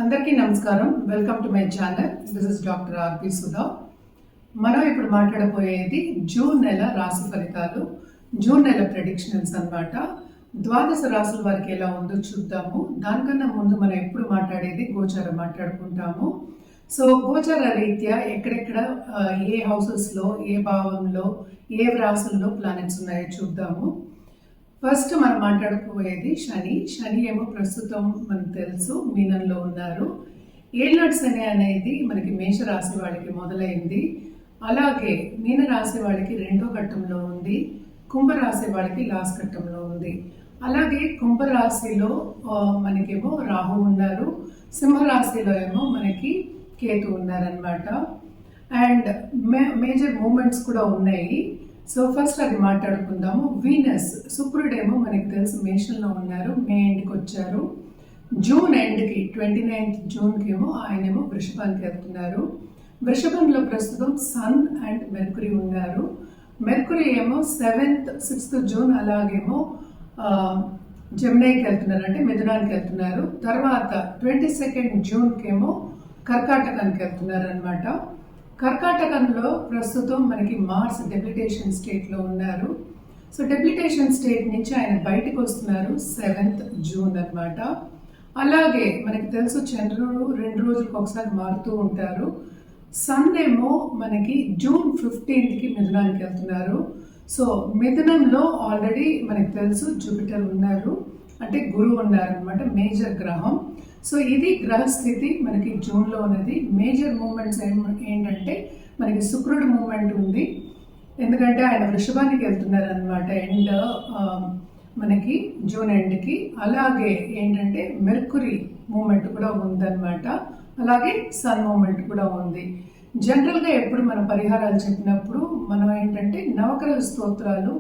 అందరికీ నమస్కారం. Welcome to my channel. This is doctor R P Sudha. మనం ఇప్పుడు మాట్లాడబోయేది జూన్ నెల రాశి ఫలితాలు, జూన్ నెల ప్రెడిక్షన్స్ అన్నమాట. ద్వాదశ రాశుల వారికి ఎలా ఉందో చూద్దాము. దానికన్నా ముందు మనం ఎప్పుడు మాట్లాడేది గోచారం మాట్లాడుకుంటాము. సో గోచార రీత్యా ఎక్కడెక్కడ ఏ హౌసెస్లో, ఏ భావంలో, ఏ రాశుల్లో ప్లానెట్స్ ఉన్నాయో చూద్దాము. ఫస్ట్ మనం మాట్లాడుకోబోయేది శని. శని ఏమో ప్రస్తుతం మనకు తెలుసు మీనంలో ఉన్నారు. ఏళ్ళనాటి శని అనేది మనకి మేషరాశి వాళ్ళకి మొదలైంది. అలాగే మీనరాశి వాళ్ళకి రెండో ఘట్టంలో ఉంది, కుంభరాశి వాళ్ళకి లాస్ట్ ఘట్టంలో ఉంది. అలాగే కుంభరాశిలో మనకేమో రాహు ఉన్నారు, సింహరాశిలో ఏమో మనకి కేతు ఉన్నారనమాట. అండ్ మేజర్ మూమెంట్స్ కూడా ఉన్నాయి. సో ఫస్ట్ అది మాట్లాడుకుందాము. వీనస్, శుక్రుడేమో మనకి తెలుసు మేషంలో ఉన్నారు, మే ఎండ్కి వచ్చారు. జూన్ ఎండ్కి 29th జూన్కి ఏమో ఆయనేమో వృషభానికి వెళ్తున్నారు. వృషభంలో ప్రస్తుతం సన్ అండ్ మెర్కురీ ఉన్నారు. మెర్కురీ ఏమో 7th 6th జూన్ అలాగేమో జెమినైకి వెళ్తున్నారు, అంటే మిథునానికి వెళ్తున్నారు. తర్వాత 22nd జూన్కి ఏమో కర్కాటకానికి వెళ్తున్నారు అనమాట. కర్కాటకంలో ప్రస్తుతం మనకి మార్స్ డెబిలిటేషన్ స్టేట్లో ఉన్నారు. సో డెబిలిటేషన్ స్టేట్ నుంచి ఆయన బయటకు వస్తున్నారు 7th జూన్ అనమాట. అలాగే మనకి తెలుసు చంద్రుడు 2 రోజులకు ఒకసారి మారుతూ ఉంటారు. సన్ ఏమో మనకి జూన్ 15కి మిథునానికి వెళ్తున్నారు. సో మిథునంలో ఆల్రెడీ మనకి తెలుసు జూపిటర్ ఉన్నారు, అంటే గురువు ఉన్నారనమాట, మేజర్ గ్రహం. సో ఇది గ్రహస్థితి మనకి జూన్లో ఉన్నది. మేజర్ మూమెంట్స్ ఏంటంటే మనకి శుక్రుడు మూమెంట్ ఉంది, ఎందుకంటే ఆయన వృషభానికి వెళ్తున్నారు అనమాట ఎండ్ మనకి జూన్ ఎండ్కి. అలాగే ఏంటంటే మెర్కురీ మూమెంట్ కూడా ఉందన్నమాట. అలాగే సన్ మూమెంట్ కూడా ఉంది. జనరల్గా ఎప్పుడు మన పరిహారాలు చెప్పినప్పుడు మనం ఏంటంటే నవగ్రహ స్తోత్రాలు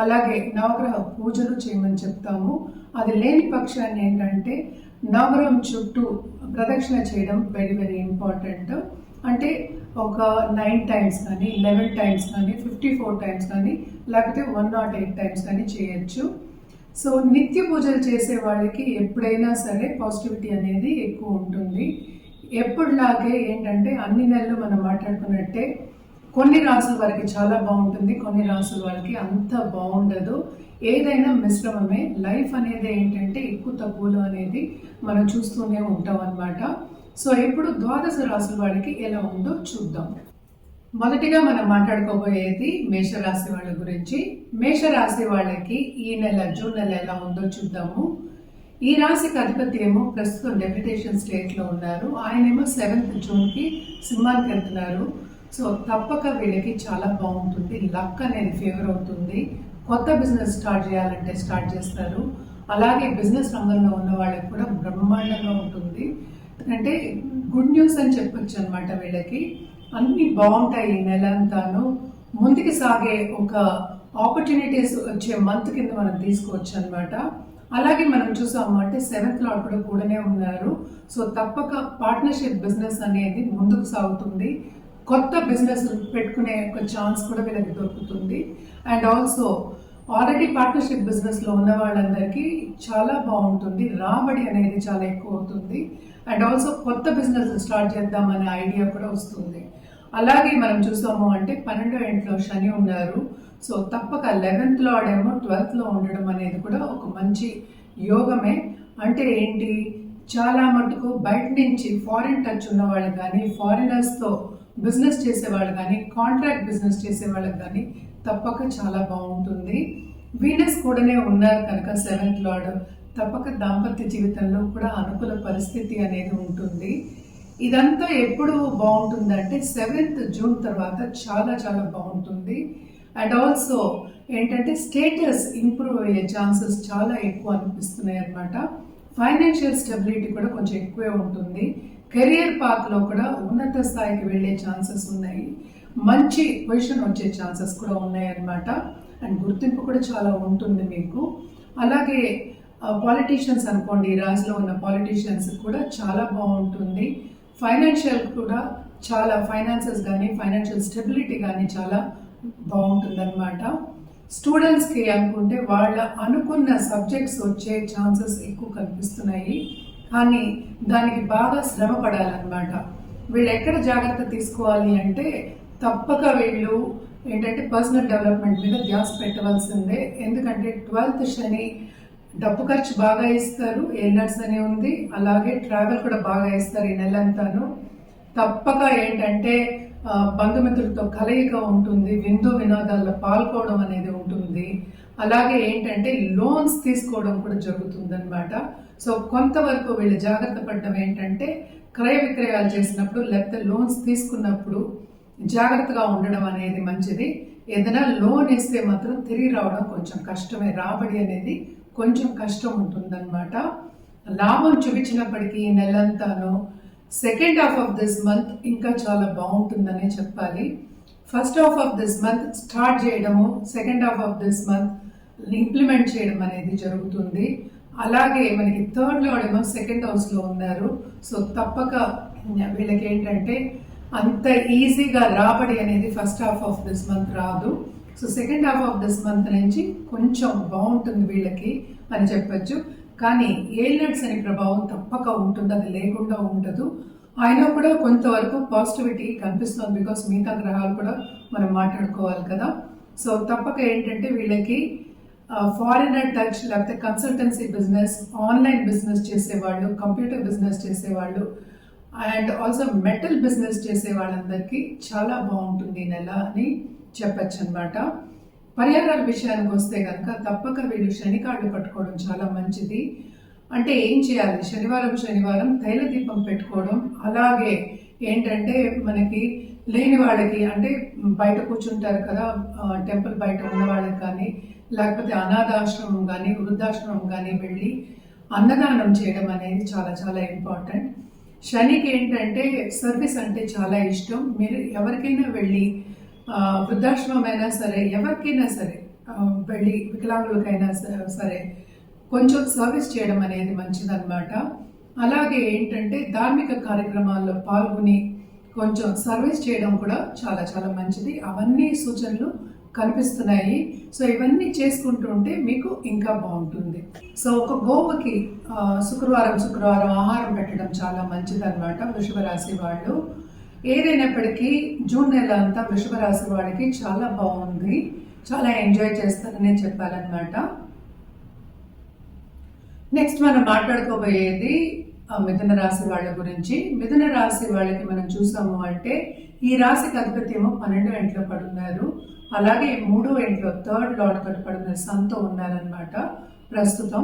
అలాగే నవగ్రహ పూజలు చేయమని చెప్తాము. అది లేని పక్షాన్ని ఏంటంటే నవగ్రహం చుట్టూ ప్రదక్షిణ చేయడం వెరీ వెరీ ఇంపార్టెంట్. అంటే ఒక 9 టైమ్స్ కానీ 11 టైమ్స్ కానీ 54 టైమ్స్ కానీ లేకపోతే 108 టైమ్స్ కానీ చేయొచ్చు. సో నిత్య పూజలు చేసే వాళ్ళకి ఎప్పుడైనా సరే పాజిటివిటీ అనేది ఎక్కువ ఉంటుంది. ఎప్పుడులాగే ఏంటంటే అన్ని నెలలు మనం మాట్లాడుకున్నట్టే కొన్ని రాసుల వారికి చాలా బాగుంటుంది, కొన్ని రాసుల వారికి అంత బాగుండదు. ఏదైనా మిశ్రమమే. లైఫ్ అనేది ఏంటంటే ఎక్కువ తక్కువలు అనేది మనం చూస్తూనే ఉంటాం అన్నమాట. సో ఇప్పుడు ద్వాదశ రాసుల వారికి ఎలా ఉందో చూద్దాం. మొదటిగా మనం మాట్లాడుకోబోయేది మేషరాశి వాళ్ళ గురించి. మేషరాశి వాళ్ళకి ఈ నెల జూన్ నెల ఎలా ఉందో చూద్దాము. ఈ రాశికి అధిపతి ఏమో ప్రస్తుతం డెప్యుటేషన్ స్టేట్లో ఉన్నారు. ఆయనేమో 7th జూన్కి సింహానికి వెళ్తున్నారు. సో తప్పక వీళ్ళకి చాలా బాగుంటుంది. లక్ అనేది ఫేవర్ అవుతుంది. కొత్త బిజినెస్ స్టార్ట్ చేయాలంటే స్టార్ట్ చేస్తారు. అలాగే బిజినెస్ రంగంలో ఉన్న వాళ్ళకి కూడా బ్రహ్మాండంగా ఉంటుంది. అంటే గుడ్ న్యూస్ అని చెప్పొచ్చు అనమాట. వీళ్ళకి అన్ని బాగుంటాయి ఈ నెల అంతాను. ముందుకు సాగే ఒక ఆపర్చునిటీస్ వచ్చే మంత్ కింద మనం తీసుకోవచ్చు అనమాట. అలాగే మనం చూసాము అంటే 7th లార్డ్ కూడా కూడానే ఉన్నారు. సో తప్పక పార్ట్నర్షిప్ బిజినెస్ అనేది ముందుకు సాగుతుంది. కొత్త బిజినెస్ పెట్టుకునే ఒక ఛాన్స్ కూడా వీళ్ళకి దొరుకుతుంది. అండ్ ఆల్సో ఆల్రెడీ పార్ట్నర్షిప్ బిజినెస్లో ఉన్న వాళ్ళందరికీ చాలా బాగుంటుంది. రాబడి అనేది చాలా ఎక్కువ అవుతుంది. అండ్ ఆల్సో కొత్త బిజినెస్ స్టార్ట్ చేద్దామనే ఐడియా కూడా వస్తుంది. అలాగే మనం చూసాము అంటే 12వ ఇంట్లో శని ఉన్నారు. సో తప్పక 11th లార్డ్ ఏమో 12th లో ఉండడం అనేది కూడా ఒక మంచి యోగమే. అంటే ఏంటి, చాలా మటుకు బయట నుంచి ఫారిన్ టచ్ ఉన్న వాళ్ళు కానీ, ఫారినర్స్తో బిజినెస్ చేసేవాళ్ళు కానీ, కాంట్రాక్ట్ బిజినెస్ చేసేవాళ్ళకి కానీ తప్పక చాలా బాగుంటుంది. వీనస్ కూడానే ఉన్నారు కనుక 7th లార్డ్ తప్పక దాంపత్య జీవితంలో కూడా అనుకూల పరిస్థితి అనేది ఉంటుంది. ఇదంతా ఎప్పుడు బాగుంటుందంటే 7th జూన్ తర్వాత చాలా చాలా బాగుంటుంది. అండ్ ఆల్సో ఏంటంటే స్టేటస్ ఇంప్రూవ్ అయ్యే ఛాన్సెస్ చాలా ఎక్కువ అనిపిస్తున్నాయి అన్నమాట. ఫైనాన్షియల్ స్టెబిలిటీ కూడా కొంచెం ఎక్కువే ఉంటుంది. కెరియర్ పాత్లో కూడా ఉన్నత స్థాయికి వెళ్ళే ఛాన్సెస్ ఉన్నాయి. మంచి పొజిషన్ వచ్చే ఛాన్సెస్ కూడా ఉన్నాయి అన్నమాట. అండ్ గుర్తింపు కూడా చాలా ఉంటుంది మీకు. అలాగే పాలిటీషియన్స్ అనుకోండి, రాజులో ఉన్న పాలిటీషియన్స్ కూడా చాలా బాగుంటుంది. ఫైనాన్షియల్ కూడా చాలా, ఫైనాన్సెస్ కానీ ఫైనాన్షియల్ స్టెబిలిటీ కానీ చాలా బాగుంటుంది అనమాట. స్టూడెంట్స్కి అనుకుంటే వాళ్ళ అనుకున్న సబ్జెక్ట్స్ వచ్చే ఛాన్సెస్ ఎక్కువ కనిపిస్తున్నాయి. కానీ దానికి బాగా శ్రమ పడాలన్నమాట. వీళ్ళు ఎక్కడ జాగ్రత్త తీసుకోవాలి అంటే తప్పక వీళ్ళు ఏంటంటే పర్సనల్ డెవలప్మెంట్ మీద ధ్యాస పెట్టవలసిందే. ఎందుకంటే 12th శని డబ్బు ఖర్చు బాగా ఇస్తారు, ఎయిర్లైన్స్ అని ఉంది, అలాగే ట్రావెల్ కూడా బాగా ఇస్తారు ఈ నెలంతాను. తప్పక ఏంటంటే బంధుమిత్రులతో కలయిక ఉంటుంది, విందు వినోదాల్లో పాల్గొనడం అనేది ఉంటుంది. అలాగే ఏంటంటే లోన్స్ తీసుకోవడం కూడా జరుగుతుంది అనమాట. సో కొంతవరకు వీళ్ళు జాగ్రత్త పడడం ఏంటంటే క్రయ విక్రయాలు చేసినప్పుడు లేకపోతే లోన్స్ తీసుకున్నప్పుడు జాగ్రత్తగా ఉండడం అనేది మంచిది. ఏదైనా లోన్ ఇస్తే మాత్రం తిరిగి రావడం కొంచెం కష్టమే, రాబడి అనేది కొంచెం కష్టం ఉంటుందన్నమాట. లాభం చూపించినప్పటికీ ఈ నెలంతాను second half of this month ఇంకా చాలా బాగుంటుందనే చెప్పాలి. First half of this month start చేయడము, second half of this month implement చేయడం అనేది జరుగుతుంది. అలాగే మనకి థర్డ్ లార్డ్ ఏమో సెకండ్ హౌస్లో ఉన్నారు. సో తప్పక వీళ్ళకి ఏంటంటే అంత ఈజీగా రాబడి అనేది first half of this month రాదు. So second half of this month నుంచి కొంచెం బాగుంటుంది వీళ్ళకి అని చెప్పచ్చు. కానీ ఏలినట్స్ అనే ప్రభావం తప్పక ఉంటుంది, అది లేకుండా ఉండదు. అయినా కూడా కొంతవరకు పాజిటివిటీ కనిపిస్తుంది, బికాస్ మిగతా గ్రహాలు కూడా మనం మాట్లాడుకోవాలి కదా. సో తప్పక ఏంటంటే వీళ్ళకి ఫారినర్ టచ్ లేకపోతే కన్సల్టెన్సీ బిజినెస్, ఆన్లైన్ బిజినెస్ చేసేవాళ్ళు, కంప్యూటర్ బిజినెస్ చేసేవాళ్ళు అండ్ ఆల్సో మెటల్ బిజినెస్ చేసే వాళ్ళందరికీ చాలా బాగుంటుంది ఈ నెల అని చెప్పచ్చు అనమాట. పరిహారాల విషయానికి వస్తే కనుక తప్పక వీళ్ళు శనికాళ్ళు పట్టుకోవడం చాలా మంచిది. అంటే ఏం చేయాలి, శనివారం తైల దీపం పెట్టుకోవడం, అలాగే ఏంటంటే మనకి లేని వాళ్ళకి అంటే బయట కూర్చుంటారు కదా టెంపుల్ బయట ఉన్న వాళ్ళకి కానీ లేకపోతే అనాథాశ్రమం కానీ వృద్ధాశ్రమం కానీ వెళ్ళి అన్నదానం చేయడం అనేది చాలా చాలా ఇంపార్టెంట్. శనికి ఏంటంటే సర్వీస్ అంటే చాలా ఇష్టం. మీరు ఎవరికైనా వెళ్ళి వృద్ధాశ్రమం అయినా సరే ఎవరికైనా సరే వెళ్ళి వికలాంగులకైనా సరే కొంచెం సర్వీస్ చేయడం అనేది మంచిదన్నమాట. అలాగే ఏంటంటే ధార్మిక కార్యక్రమాల్లో పాల్గొని కొంచెం సర్వీస్ చేయడం కూడా చాలా చాలా మంచిది. అవన్నీ సూచనలు కనిపిస్తున్నాయి. సో ఇవన్నీ చేసుకుంటూ ఉంటే మీకు ఇంకా బాగుంటుంది. సో ఒక గోవుకి శుక్రవారం ఆహారం పెట్టడం చాలా మంచిది అనమాట వృషభ రాశి వాళ్ళు. ఏదైనప్పటికీ జూన్ నెల అంతా వృషభ రాశి వాళ్ళకి చాలా బాగుంది, చాలా ఎంజాయ్ చేస్తారనే చెప్పాలన్నమాట. నెక్స్ట్ మనం మాట్లాడుకోబోయేది మిథున రాశి వాళ్ళ గురించి. మిథున రాశి వాళ్ళకి మనం చూసాము అంటే ఈ రాశికి అధిపతి ఏమో 12వ ఇంట్లో పడున్నారు, అలాగే 3వ ఇంట్లో థర్డ్ లార్డ్ తోటి పడున్న సన్తో ఉన్నారనమాట ప్రస్తుతం.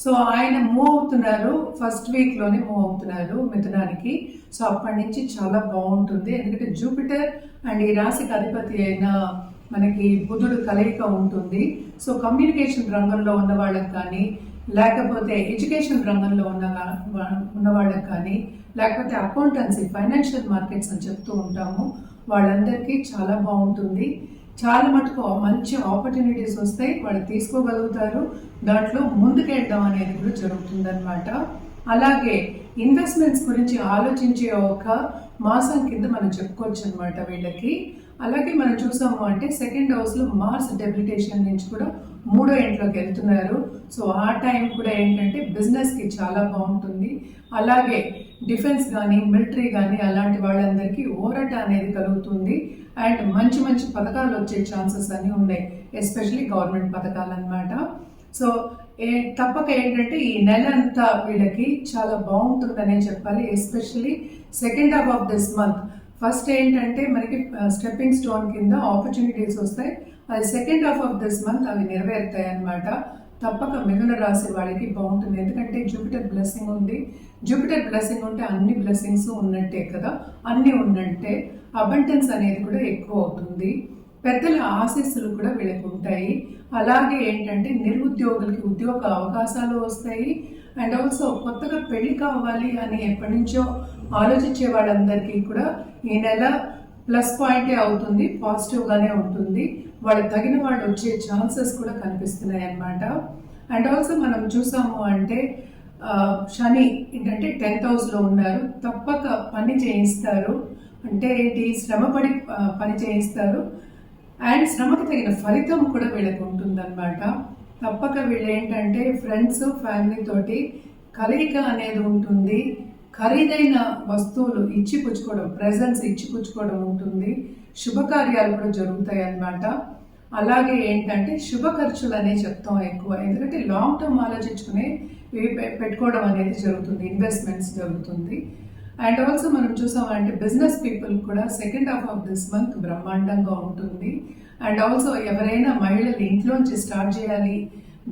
సో ఆయన మూవ్ అవుతున్నారు, ఫస్ట్ వీక్లోనే మూవ్ అవుతున్నారు మిథునానికి. సో అప్పటి నుంచి చాలా బాగుంటుంది, ఎందుకంటే జూపిటర్ అండ్ ఈ రాశికి అధిపతి అయిన మనకి బుధుడు కలయిక ఉంటుంది. సో కమ్యూనికేషన్ రంగంలో ఉన్న వాళ్ళకి కానీ లేకపోతే ఎడ్యుకేషన్ రంగంలో ఉన్న వాళ్ళకి కానీ లేకపోతే అకౌంటెన్సీ, ఫైనాన్షియల్ మార్కెట్స్ అని చెప్తూ ఉంటాము, వాళ్ళందరికీ చాలా బాగుంటుంది. చాలా మటుకు మంచి ఆపర్చునిటీస్ వస్తాయి, వాళ్ళు తీసుకోగలుగుతారు, దాంట్లో ముందుకెళ్ళడం అనేది కూడా జరుగుతుందన్నమాట. అలాగే ఇన్వెస్ట్మెంట్స్ గురించి ఆలోచించే ఒక మాసం కింద మనం చెప్పుకోవచ్చు అనమాట వీళ్ళకి. అలాగే మనం చూసాము అంటే సెకండ్ హౌస్లో మార్స్ డెబిలిటేషన్ నుంచి కూడా 3వ ఇంట్లోకి వెళ్తున్నారు. సో ఆ టైం కూడా ఏంటంటే బిజినెస్కి చాలా బాగుంటుంది. అలాగే డిఫెన్స్ కానీ మిలిటరీ కానీ అలాంటి వాళ్ళందరికీ ఊరట అనేది కలుగుతుంది అండ్ మంచి మంచి పథకాలు వచ్చే ఛాన్సెస్ అన్నీ ఉన్నాయి, ఎస్పెషలీ గవర్నమెంట్ పథకాలు అనమాట. సో తప్పక ఏంటంటే ఈ నెల అంతా వీళ్ళకి చాలా బాగుంటుందనే చెప్పాలి, especially second half of this month. First ఏంటంటే మనకి స్టెప్పింగ్ స్టోన్ కింద ఆపర్చునిటీస్ వస్తాయి, అది second half of this month అవి నెరవేరుతాయి అన్నమాట. తప్పక మిథున రాశి వాళ్ళకి బాగుంటుంది, ఎందుకంటే జూపిటర్ బ్లెస్సింగ్ ఉంది. జూపిటర్ బ్లెస్సింగ్ ఉంటే అన్ని బ్లెస్సింగ్స్ ఉన్నట్టే కదా, అన్నీ ఉన్నట్టే అబండెన్స్ అనేది కూడా ఎక్కువ అవుతుంది. పెద్దల ఆశీస్సులు కూడా వీళ్ళకి ఉంటాయి. అలాగే ఏంటంటే నిరుద్యోగులకి ఉద్యోగ అవకాశాలు వస్తాయి అండ్ ఆల్సో కొత్తగా పెళ్లి కావాలి అని ఎప్పటి నుంచో ఆలోచించే వాళ్ళందరికీ కూడా ఈ నెల ప్లస్ పాయింటే అవుతుంది, పాజిటివ్గానే ఉంటుంది. వాళ్ళకి తగిన వాళ్ళు వచ్చే ఛాన్సెస్ కూడా కనిపిస్తున్నాయి అన్నమాట. అండ్ ఆల్సో మనం చూసాము అంటే శని ఏంటంటే 10th హౌస్లో ఉన్నారు, తప్పక పని చేయిస్తారు. అంటే ఏంటి, శ్రమపడి పని చేయిస్తారు అండ్ శ్రమకు తగిన ఫలితం కూడా వీళ్ళకి ఉంటుందన్నమాట. తప్పక వీళ్ళు ఏంటంటే ఫ్రెండ్స్ ఫ్యామిలీ తోటి కలయిక అనేది ఉంటుంది. ఖరీదైన వస్తువులు ఇచ్చిపుచ్చుకోవడం, ప్రెజెంట్స్ ఇచ్చిపుచ్చుకోవడం ఉంటుంది. శుభకార్యాలు కూడా జరుగుతాయి అన్నమాట. అలాగే ఏంటంటే శుభ ఖర్చులు అనేవి చెప్తాం ఎక్కువ, ఎందుకంటే లాంగ్ టర్మ్ ఆలోచించుకునే పెట్టుకోవడం అనేది జరుగుతుంది, ఇన్వెస్ట్మెంట్స్ జరుగుతుంది. అండ్ ఆల్సో మనం చూసామంటే బిజినెస్ పీపుల్ కూడా second half of this month బ్రహ్మాండంగా ఉంటుంది. అండ్ ఆల్సో ఎవరైనా మహిళలు ఇంట్లోంచి స్టార్ట్ చేయాలి,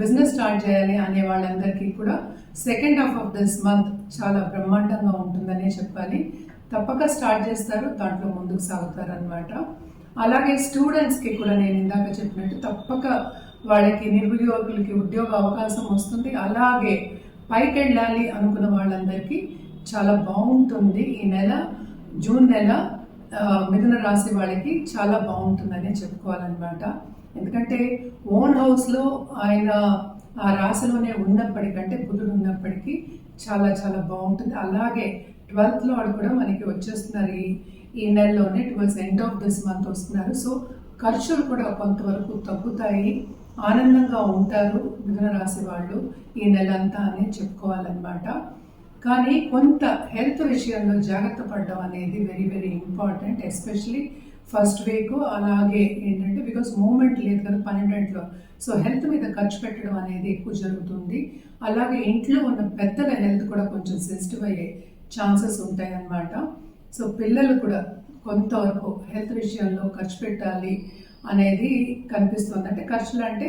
బిజినెస్ స్టార్ట్ చేయాలి అనే వాళ్ళందరికీ కూడా second half of this month చాలా బ్రహ్మాండంగా ఉంటుందనే చెప్పాలి. తప్పక స్టార్ట్ చేస్తారు, దాంట్లో ముందుకు సాగుతారు అనమాట. అలాగే స్టూడెంట్స్కి కూడా నేను ఇందాక చెప్పినట్టు తప్పక వాళ్ళకి నిరుద్యోగులకి ఉద్యోగ అవకాశం వస్తుంది. అలాగే పైకి వెళ్ళాలి అనుకున్న వాళ్ళందరికీ చాలా బాగుంటుంది. ఈ నెల జూన్ నెల మిథున రాశి వాళ్ళకి చాలా బాగుంటుందని చెప్పుకోవాలన్నమాట. ఎందుకంటే ఓన్ హౌస్లో ఆయన ఆ రాశిలోనే ఉన్నప్పటికంటే బుధుడు ఉన్నప్పటికీ చాలా చాలా బాగుంటుంది. అలాగే 12th లార్డ్ కూడా మనకి వచ్చేస్తున్నారు ఈ నెలలోనే, towards end of this month వస్తున్నారు. సో ఖర్చులు కూడా కొంతవరకు తగ్గుతాయి, ఆనందంగా ఉంటారు మిథున రాశి వాళ్ళు ఈ నెల అంతా అని చెప్పుకోవాలన్నమాట. కానీ కొంత హెల్త్ విషయంలో జాగ్రత్త పడడం అనేది very very important, especially first week. అలాగే ఏంటంటే బికాస్ మూమెంట్ లేదు కదా 12లో, సో హెల్త్ మీద ఖర్చు పెట్టడం అనేది ఎక్కువ జరుగుతుంది. అలాగే ఇంట్లో ఉన్న పెద్దల హెల్త్ కూడా కొంచెం సెన్సిటివ్ అయ్యే ఛాన్సెస్ ఉంటాయి అన్నమాట. సో పిల్లలు కూడా కొంతవరకు హెల్త్ విషయంలో ఖర్చు పెట్టాలి అనేది కనిపిస్తుంది. అంటే ఖర్చులు అంటే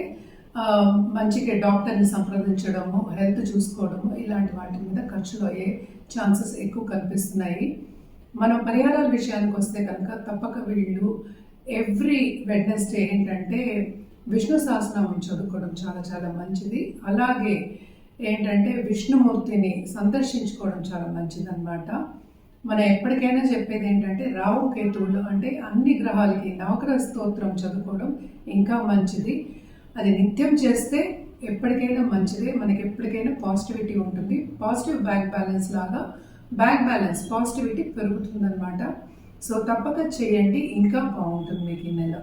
మంచిగా డాక్టర్ని సంప్రదించడము, హెల్త్ చూసుకోవడము, ఇలాంటి వాటి మీద ఖర్చులు అయ్యే ఛాన్సెస్ ఎక్కువ కనిపిస్తున్నాయి. మనం పరిహారాల విషయానికి వస్తే కనుక తప్పక వీళ్ళు ఎవ్రీ వెడ్నెస్డే ఏంటంటే విష్ణు సహస్రనామం చదువుకోవడం చాలా చాలా మంచిది. అలాగే ఏంటంటే విష్ణుమూర్తిని సందర్శించుకోవడం చాలా మంచిది అన్నమాట. మనం ఎప్పటికైనా చెప్పేది ఏంటంటే రాహు కేతువులు అంటే అన్ని గ్రహాలకి నవగ్రహ స్తోత్రం చదువుకోవడం ఇంకా మంచిది. అది నిత్యం చేస్తే ఎప్పటికైనా మంచిదే, మనకి ఎప్పటికైనా పాజిటివిటీ ఉంటుంది. పాజిటివ్ బ్యాంక్ బ్యాలెన్స్ లాగా బ్యాంక్ బ్యాలెన్స్ పాజిటివిటీ పెరుగుతుందన్నమాట. సో తప్పక చేయండి, ఇంకా బాగుంటుంది మీకు ఈ నెల.